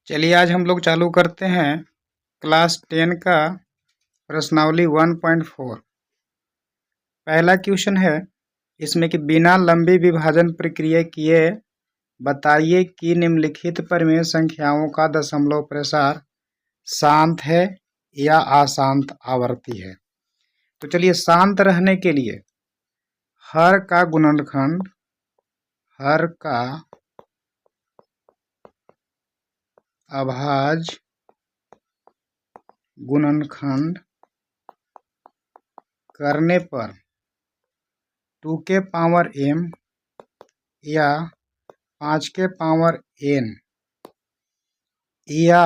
चलिए आज हम लोग चालू करते हैं क्लास 10 का प्रश्नावली 1.4। पहला क्वेश्चन है इसमें कि बिना लंबी विभाजन प्रक्रिया किए बताइए कि निम्नलिखित परिमेय संख्याओं का दशमलव प्रसार शांत है या अशांत आवर्ती है। तो चलिए शांत रहने के लिए हर का गुणनखंड, हर का अभाज्य गुणनखंड करने पर 2 के पावर m या 5 के पावर n या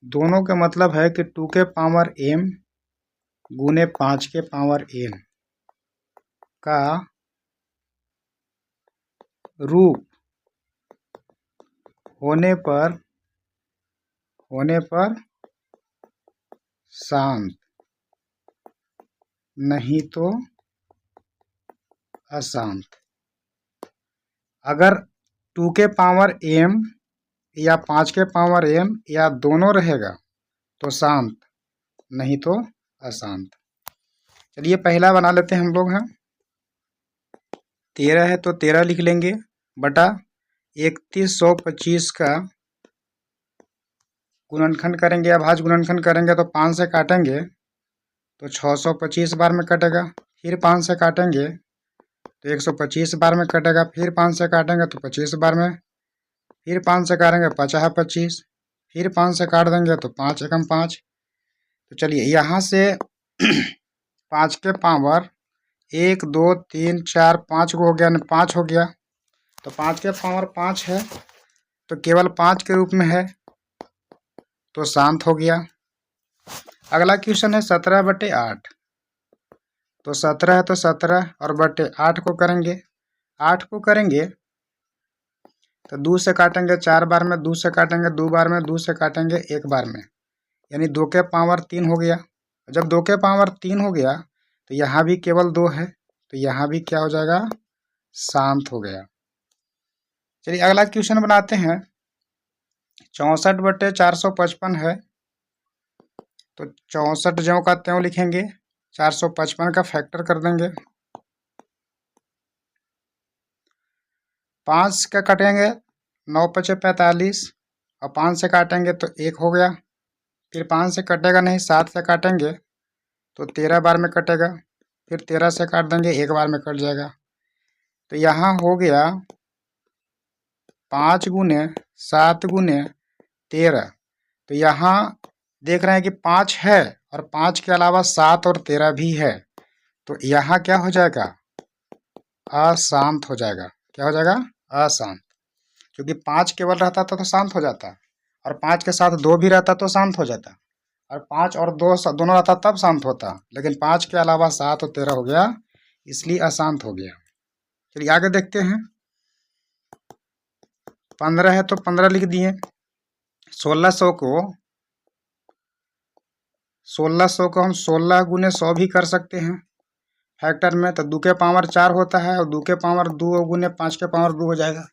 दोनों का मतलब है कि 2 के पावर m गुने 5 के पावर n का रूप होने पर शांत, नहीं तो अशांत। अगर 2 के पावर m या 5 के पावर m या दोनों रहेगा तो शांत, नहीं तो अशांत। चलिए पहला बना लेते हैं हम लोग। हैं 13 है तो 13 लिख लेंगे बटा 3125 का गुणनखंड करेंगे, अभाज्य गुणनखंड करेंगे तो 5 से काटेंगे तो 625 बार में कटेगा, फिर 5 से काटेंगे तो 125 बार में कटेगा, फिर 5 से काटेंगे तो 25 बार में, फिर 5 से काटेंगे 50 25, फिर 5 से काट देंगे तो 5 एकम 5। तो चलिए यहाँ से 5 के पावर 1 2 3 4 5 हो गया, 5 हो गया तो 5 के पावर 5 है तो केवल 5 के रूप में है तो शांत हो गया। अगला क्वेश्चन है 17/8। तो 17 है तो 17 और बटे 8 को करेंगे, 8 को करेंगे तो 2 से काटेंगे 4 बार में, 2 से काटेंगे 2 बार में, 2 से काटेंगे 1 बार में, यानी 2 के पावर 3 हो गया। जब 2 के पावर 3 हो गया तो यहाँ भी केवल 2 है तो यहाँ भी क्या हो जाएगा, शांत हो गया। चलिए अगला क्वेश्चन बनाते हैं 64/455 है तो 64 ज्यों का त्यों लिखेंगे, 455 का फैक्टर कर देंगे, 5 का कटेंगे 9 5 45 और 5 से काटेंगे तो 1 हो गया, फिर 5 से कटेगा नहीं, 7 से काटेंगे तो 13 बार में कटेगा, फिर 13 से काट देंगे 1 बार में कट जाएगा। तो यहाँ हो गया 5 गुने 7 गुने 13। तो यहाँ देख रहे हैं कि 5 है और 5 के अलावा 7 और 13 भी है तो यहाँ क्या हो जाएगा, अशांत हो जाएगा। क्या हो जाएगा, अशांत। क्योंकि 5 केवल रहता तो शांत हो जाता और 5 के साथ 2 भी रहता तो शांत हो जाता और 5 और 2 दोनों रहता तब शांत होता, लेकिन 5 के अलावा 7 और 13 हो गया इसलिए अशांत हो गया। चलिए आगे देखते हैं 15 है तो 15 लिख दिए, 1600 को हम 16 गुने 100 भी कर सकते हैं फैक्टर में, तो 2 के पावर 4 होता है और 2 के पावर 2 गुने 5 के पावर 2 हो जाएगा,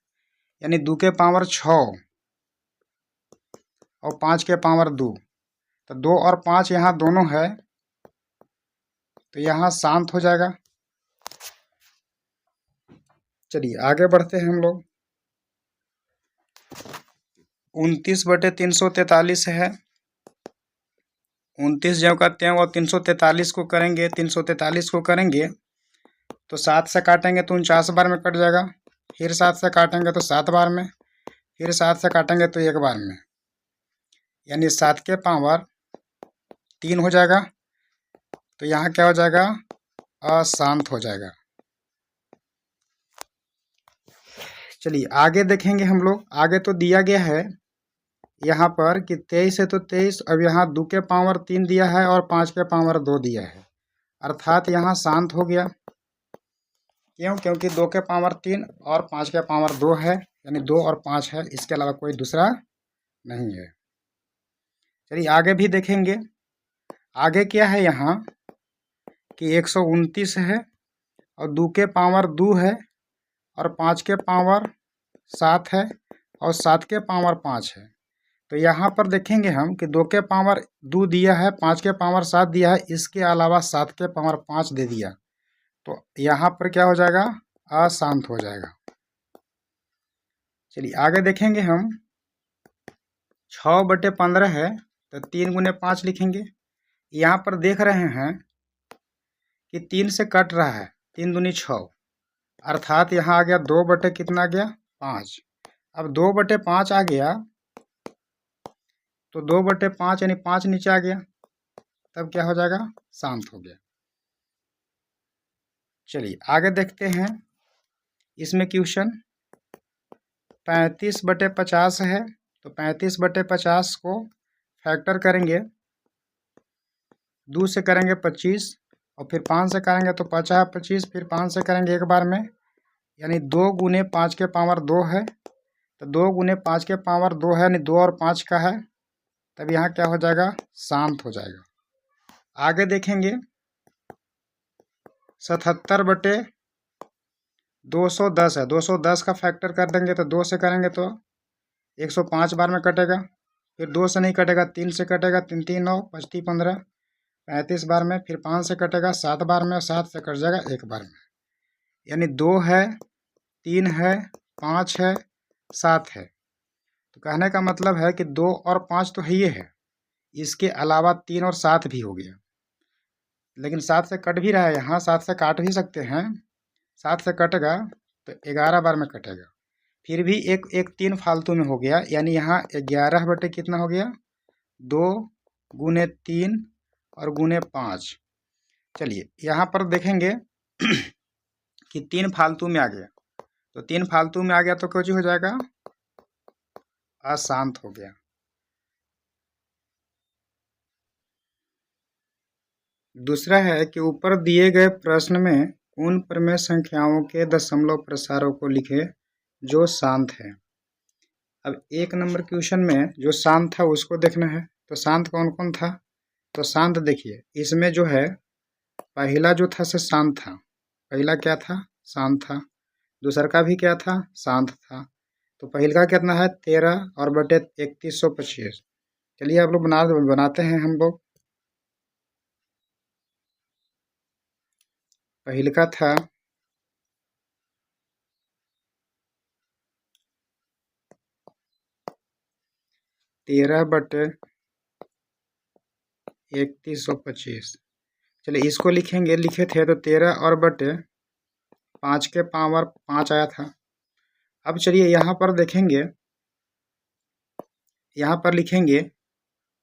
यानी 2 के पावर 6 और 5 के पावर 2। तो 2 और 5 यहाँ दोनों है तो यहाँ शांत हो जाएगा। चलिए आगे बढ़ते हैं हम लोग 29/343 है, 29 ज्यों का त्यों और 343 को करेंगे, 343 को करेंगे तो 7 से काटेंगे तो 49 बार में कट जाएगा, फिर 7 से काटेंगे तो 7 बार में, फिर 7 से काटेंगे तो 1 बार में, यानी 7 के पावर 3 हो जाएगा। तो यहाँ क्या हो जाएगा, अशांत हो जाएगा। चलिए आगे देखेंगे हम लोग। आगे तो दिया गया है यहाँ पर कि 23 है तो 23, अब यहाँ 2 के पावर 3 दिया है और 5 के पावर 2 दिया है, अर्थात यहाँ शांत हो गया। क्यों, क्योंकि 2 के पावर 3 और 5 के पावर 2 है, यानी 2 और 5 है, इसके अलावा कोई दूसरा नहीं है। चलिए आगे भी देखेंगे। आगे क्या है यहाँ कि 129 है और 2 के पावर 2 है और 5 के पावर 7 है और 7 के पावर 5 है। तो यहाँ पर देखेंगे हम कि 2 के पावर 2 दिया है, 5 के पावर 7 दिया है, इसके अलावा 7 के पावर 5 दे दिया, तो यहाँ पर क्या हो जाएगा, अशांत हो जाएगा। चलिए आगे देखेंगे हम, 6/15 है तो 3 गुने 5 लिखेंगे। यहाँ पर देख रहे हैं कि 3 से कट रहा है, 3 दूनी 6, अर्थात यहाँ आ गया 2 बटे कितना आ गया, 5। अब 2/5 आ गया तो 2/5 यानी 5 नीचे आ गया, तब क्या हो जाएगा, शांत हो गया। चलिए आगे देखते हैं, इसमें क्वेश्चन 35/50 है, तो 35/50 को फैक्टर करेंगे, 2 से करेंगे 25 और फिर 5 से करेंगे तो 50 25, फिर 5 से करेंगे एक बार में, यानी 2 गुने 5 के पावर 2 है, तो 2 गुने 5 के पावर 2 है, यानी 2 और 5 का है, तब यहाँ क्या हो जाएगा, शांत हो जाएगा। आगे देखेंगे, 77/210 है, 210 का फैक्टर कर देंगे तो 2 से करेंगे तो 105 बार में कटेगा, फिर 2 से नहीं कटेगा, 3 से कटेगा, 3 3 9 5 3 15, 35 बार में, फिर 5 से कटेगा 7 बार में, 7 से कट जाएगा 1 बार में, यानी 2 है, 3 है, 5 है, 7 है। तो कहने का मतलब है कि 2 और 5 तो है, ये है, इसके अलावा 3 और 7 भी हो गया, लेकिन 7 से कट भी रहा है, यहाँ 7 से काट भी सकते हैं, 7 से कटेगा तो 11 बार में कटेगा, फिर भी एक 3 फालतू में हो गया, यानी यहाँ 11 बटे कितना हो गया, 2 गुने 3 और गुने 5। चलिए यहाँ पर देखेंगे कि 3 फालतू में आ गया, तो 3 फालतू में आ गया तो कुछ हो जाएगा, अशांत हो गया। दूसरा है कि ऊपर दिए गए प्रश्न में उन प्रमेय संख्याओं के दशमलव प्रसारों को लिखें जो शांत है। अब 1 नंबर क्वेश्चन में जो शांत था उसको देखना है, तो शांत कौन कौन था, तो शांत देखिए, इसमें जो है पहला जो था से शांत था, पहला क्या था, शांत था, दूसरा का भी क्या था, शांत था, तो पहले का कितना है, 13 और बटे 3125। चलिए आप लोग बनाते हैं हम लोग। पहले का था 13/3125। चलिए इसको लिखेंगे, लिखे थे तो 13 और बटे 5 के पावर 5 आया था। अब चलिए यहाँ पर देखेंगे, यहाँ पर लिखेंगे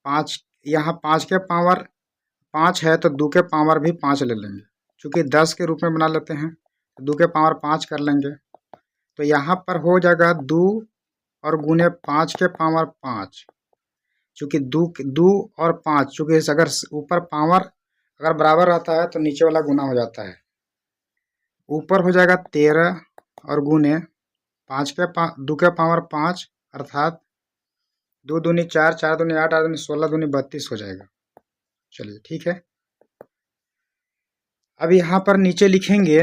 5, यहाँ 5 के पावर 5 है तो 2 के पावर भी 5 ले लेंगे, क्योंकि 10 के रूप में बना लेते हैं, 2 के पावर 5 कर लेंगे, तो यहाँ पर हो जाएगा 2 और गुने 5 के पावर 5, चूँकि 2 और 5, चूँकि अगर ऊपर पावर अगर बराबर रहता है तो नीचे वाला गुना हो जाता है, ऊपर हो जाएगा 13 और गुने 2 के पावर 5, अर्थात 2 दूनी 4, 4 दूनी 8, 8 दूनी 16, दूनी 32 हो जाएगा। चलिए ठीक है। अब यहाँ पर नीचे लिखेंगे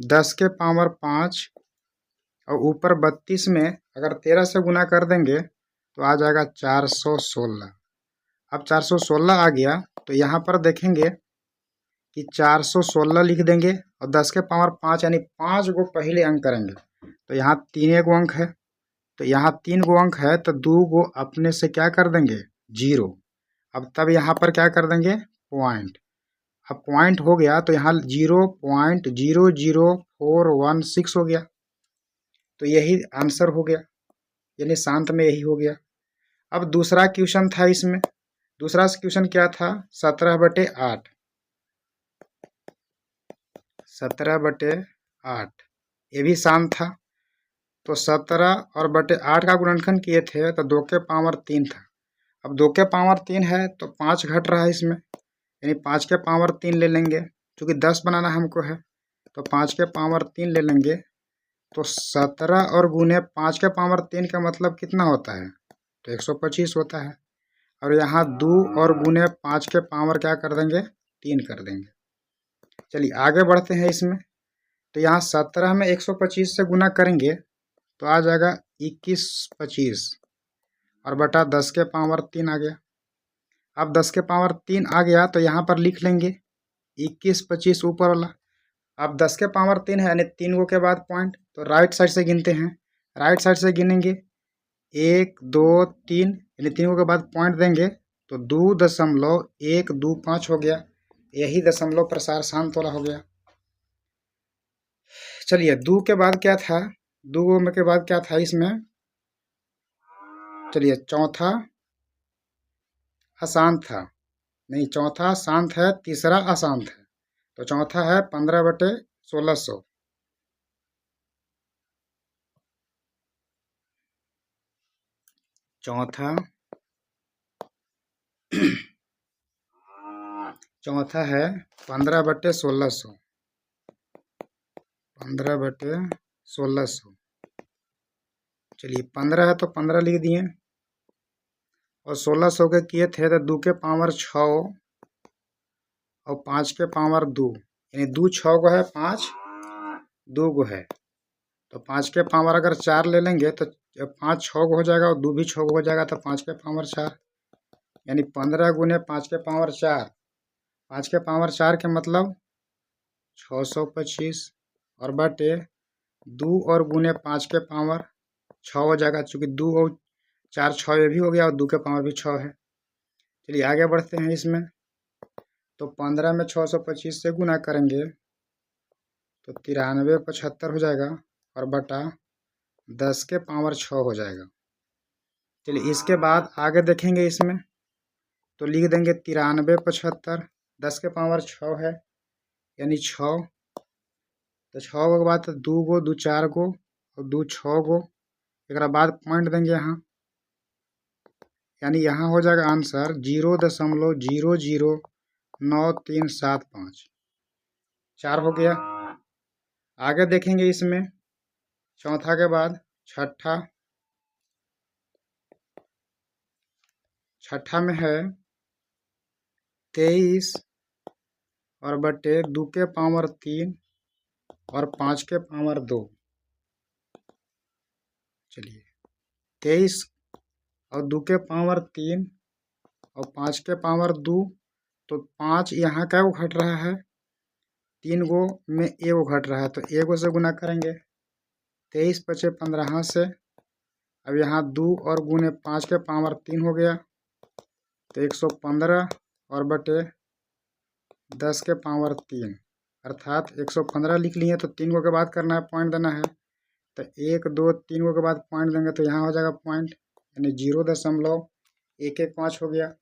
10 के पावर 5 और ऊपर 32 में अगर 13 से गुना कर देंगे तो आ जाएगा 416। अब 416 आ गया तो यहाँ पर देखेंगे कि 416 लिख देंगे और 10 के पावर 5 यानी 5 गो पहले अंक करेंगे, तो यहाँ 3 गो अंक है, तो यहाँ 3 गो अंक है तो 2 गो अपने से क्या कर देंगे, 0। अब तब यहाँ पर क्या कर देंगे, पॉइंट। अब पॉइंट हो गया तो यहाँ 0.00416 हो गया, तो यही आंसर हो गया, यानी शांत में यही हो गया। अब दूसरा क्वेश्चन था, इसमें दूसरा क्वेश्चन क्या था, 17/8, 17/8, ये भी शांत था, तो 17 और बटे 8 का गुणनखंड किए थे तो 2 के पावर 3 था। अब 2 के पावर 3 है तो 5 घट रहा है इसमें, यानी 5 के पावर 3 ले लेंगे, क्योंकि 10 बनाना हमको है, तो 5 के पावर 3 ले लेंगे, तो 17 और गुने 5 के पावर 3 का मतलब कितना होता है, तो 125 होता है, और यहाँ 2 और गुने 5 के पावर क्या कर देंगे, 3 कर देंगे। चलिए आगे बढ़ते हैं इसमें, तो यहाँ 17 में 125 से गुना करेंगे तो आ जाएगा 21/25 और बटा 10 के पावर 3 आ गया। अब 10 के पावर 3 आ गया तो यहाँ पर लिख लेंगे 21/25 ऊपर वाला। अब 10 के पावर 3 है यानी 3 गो के बाद पॉइंट, तो राइट साइड से गिनते हैं। राइट साइड से गिनेंगे 1 2 3 यानी 3 गो के बाद पॉइंट देंगे तो 2.125 हो गया। यही दशमलव प्रसार शांत वाला हो गया। चलिए 2 के बाद क्या था, 2 में के बाद क्या था इसमें, चलिए चौथा अशांत था, नहीं चौथा शांत है, तीसरा अशांत है। तो चौथा है 15/1600। चौथा है 15/1600। 15/1600। चलिए 15 है तो 15 लिख दिए और 1600 के किए थे तो 2 के पावर 6 और 5 के पावर 2 यानी 2 6 गो है, 5 2 गो है। तो 5 के पावर अगर 4 ले लेंगे तो 5 6 गो हो जाएगा और 2 भी 6 गो हो जाएगा, तो 5 के पावर 4 यानी 15 गुने 5 के पावर 4। 5 के पावर 4 के मतलब 625 और बटे 2 और गुने 5 के पावर 6 हो जाएगा, चूँकि 2 और 4 6 ये भी हो गया और 2 के पावर भी 6 है। चलिए आगे बढ़ते हैं इसमें। तो 15 में 625 से गुना करेंगे तो 9375 हो जाएगा और बटा 10 के पावर 6 हो जाएगा। चलिए इसके बाद आगे देखेंगे इसमें, तो लिख देंगे 9375, 10 के पावर 6 है यानी 6, तो 6 के बाद 2 गो 2 4 गो और 2 6 गो, एक बाद पॉइंट देंगे यहाँ, यानी यहाँ हो जाएगा आंसर 0.009375। 4 हो गया। आगे देखेंगे इसमें, चौथा के बाद छठा में है 23 और बटे 2 के पावर 3 और 5 के पावर 2। चलिए 23 और 2 के पावर 3 और 5 के पावर 2, तो 5 यहाँ क्या वो घट रहा है, 3 गो में ए वो घट रहा है, तो ए गो से गुना करेंगे। 23 बचे 15 से, अब यहाँ 2 और गुने 5 के पावर 3 हो गया तो 115 और बटे 10 के पावर 3 अर्थात 115 लिख लिए। तो 3 गो के बाद करना है, पॉइंट देना है, तो 1 2 3 गो के बाद पॉइंट देंगे तो यहाँ हो जाएगा पॉइंट, यानी 0.115 हो गया।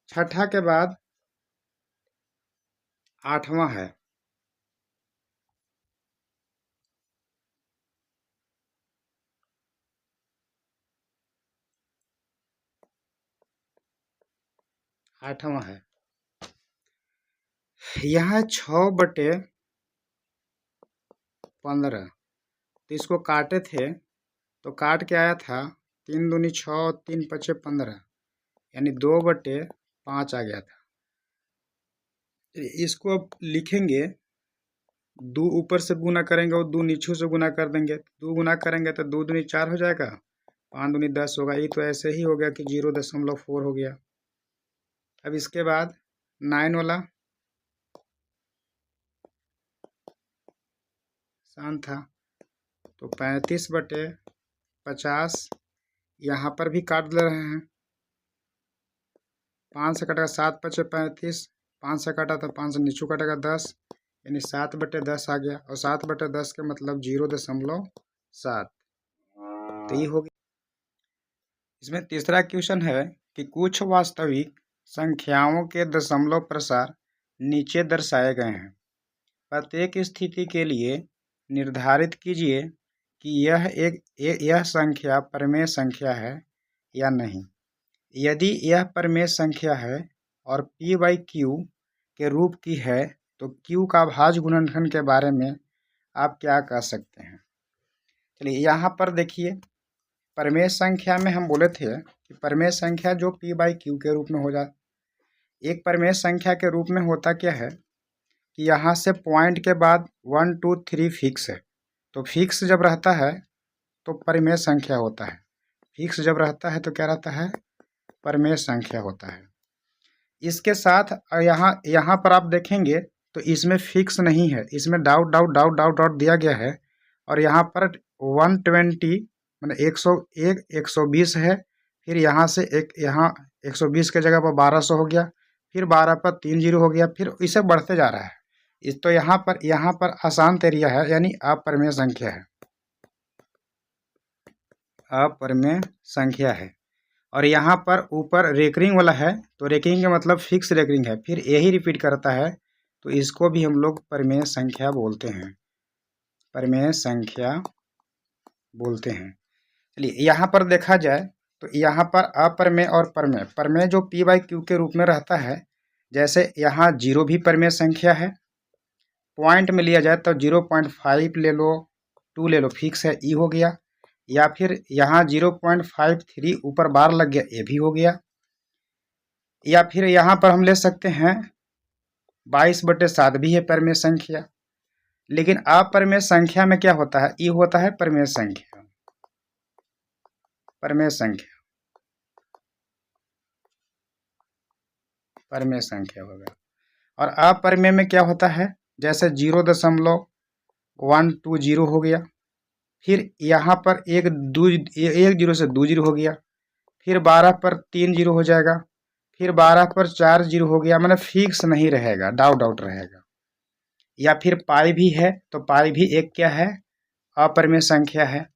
छठा के बाद आठवां है यहाँ 6/15। तो इसको काटे थे तो काट के आया था 3 दूनी 6 और 3 पचे 15 यानी 2/5 आ गया था। इसको अब लिखेंगे, 2 ऊपर से गुना करेंगे और 2 नीचे से गुना कर देंगे। 2 गुना करेंगे तो 2 दूनी 4 हो जाएगा, 5 दूनी 10 होगा। ये तो ऐसे ही हो गया कि 0.4 हो गया। अब इसके बाद 9 वाला आसान था, तो 35/50 यहाँ पर भी काट ले रहे हैं। 5 से कटेगा 7 बचे 35, 5 से काटा तो 5 से नीचे कटेगा 10 यानी 7/10 आ गया, और 7/10 के मतलब 0.7। तो ये हो गया। इसमें तीसरा क्वेश्चन है कि कुछ वास्तविक संख्याओं के दशमलव प्रसार नीचे दर्शाए गए हैं। प्रत्येक स्थिति के लिए निर्धारित कीजिए कि यह संख्या परिमेय संख्या है या नहीं। यदि यह परिमेय संख्या है और p/q के रूप की है तो q का भाज्य गुणनखंड के बारे में आप क्या कह सकते हैं। चलिए यहाँ पर देखिए, परिमेय संख्या में हम बोले थे कि परिमेय संख्या जो p/q के रूप में हो जाए। एक परिमेय संख्या के रूप में होता क्या है कि यहाँ से पॉइंट के बाद 1 2 3 फिक्स है, तो फिक्स जब रहता है तो परिमेय संख्या होता है। फिक्स जब रहता है तो क्या रहता है? परिमेय संख्या होता है। इसके साथ यहाँ पर आप देखेंगे तो इसमें फिक्स नहीं है, इसमें dot dot dot dot dot दिया गया है। और यहाँ पर 120 मतलब 101 120 है। फिर यहाँ से यहाँ 120 के जगह पर 1200 हो गया, फिर 12 पर 3 जीरो हो गया, फिर इसे बढ़ते जा रहा है। इस तो यहाँ पर अशांत एरिया है, यानी अपरिमेय संख्या है, अपरिमेय संख्या है। और यहाँ पर ऊपर रेकरिंग वाला है, तो रेकरिंग का मतलब फिक्स रेकरिंग है, फिर यही रिपीट करता है, तो इसको भी हम लोग परिमेय संख्या बोलते हैं, परिमेय संख्या बोलते हैं। चलिए यहाँ पर देखा जाए तो यहाँ पर अपरिमेय और परिमेय, परिमेय जो p/q के रूप में रहता है, जैसे यहाँ 0 भी परिमेय संख्या है। पॉइंट में लिया जाए तो 0.5 ले लो, 2 ले लो, फिक्स है, ई हो गया। या फिर यहाँ 0.53 ऊपर बार लग गया, ये भी हो गया। या फिर यहाँ पर हम ले सकते हैं 22/7 भी है परिमेय संख्या। लेकिन अपरिमेय संख्या में क्या होता है? ई होता है परिमेय संख्या, परिमेय संख्या, परिमेय संख्या होगा। और अपरिमेय में क्या होता है? जैसे 0.120 हो गया, फिर यहाँ पर एक जीरो से 2 जीरो हो गया, फिर 12 पर 3 जीरो हो जाएगा, फिर 12 पर 4 जीरो हो गया, मतलब फिक्स नहीं रहेगा, डाउट डाउट रहेगा। या फिर पाई भी है, तो पाई भी एक क्या है? अपरिमेय संख्या है।